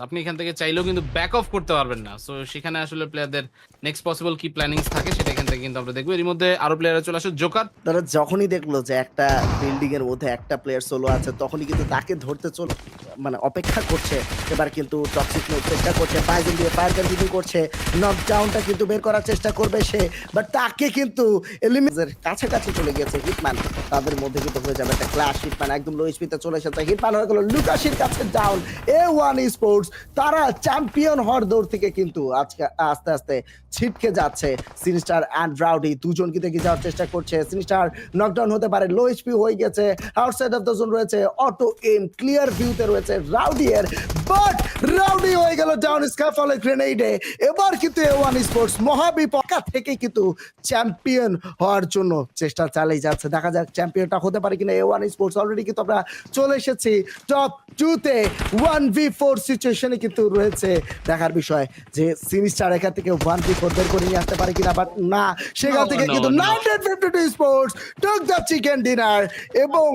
আপনি এখান থেকে চাইলেও কিন্তু ব্যাক অফ করতে পারবেন না। সো সেখানে আসলে প্লেয়ারদের নেক্সট পসিবল কি প্ল্যানিংস থাকে সেটা এখান থেকে কিন্তু আমরা দেখব। এর মধ্যে আরো প্লেয়াররা চলে আসে জোকার। তারা যখনই দেখলো যে একটা বিল্ডিং এর মধ্যে একটা প্লেয়ার সোলো আছে তখনই কিন্তু তাকে ধরতে মানে অপেক্ষা করছে। এবার কিন্তু টক্সিক নোট চেষ্টা করছে, পাইজন দিয়ে ফায়ার কন্টিনিউ করছে, নকডাউনটা কিন্তু বের করার চেষ্টা করবে সে, বাট তাকে কিন্তু এলিমিনেটের কাছাকাছি চলে গেছে হিটম্যান। তাদের মধ্যে কিন্তু হয়ে যাবে একটা ক্লাশ। হিটম্যান একদম লো স্পিডে চলে এসেছে, হিটম্যান হয়ে গেল লুকাসের কাছে ডাউন। A1 স্পোর্টস তারা চ্যাম্পিয়ন হওয়ার দৌড় থেকে কিন্তু আজকে আস্তে আস্তে ছিটকে যাচ্ছে। সিনিস্টার অ্যান্ড রাউডি দুজন কিন্তু এগিয়ে যাওয়ার চেষ্টা করছে। সিনিস্টার নকডাউন হতে পারে, লো এইচপি হয়ে গেছে, আউটসাইড অফ দ্য জোন রয়েছে, অটো এম ক্লিয়ার ভিউতে রয়েছে রাউডি এর, বাট রাউডি হয়ে গেল ডাউন স্কাফলের গ্রেনেডে। এবার কিন্তু A1 স্পোর্টস মহাবিপকা থেকে কিন্তু চ্যাম্পিয়ন হওয়ার জন্য চেষ্টা চালিয়ে যাচ্ছে। দেখা যাক চ্যাম্পিয়নটা হতে পারে কিনা A1 স্পোর্টস। অলরেডি কিন্তু আমরা চলে এসেছি টপ 2 তে 1v4 সিচুয়েশনে কিন্তু রয়েছে। দেখার বিষয় যে সিনিস্টার এখান থেকে 1v4 বের করে নিয়ে আসতে পারে কিনা, বাট না, সেখান থেকে কিন্তু 952 sports took the chicken dinner এবং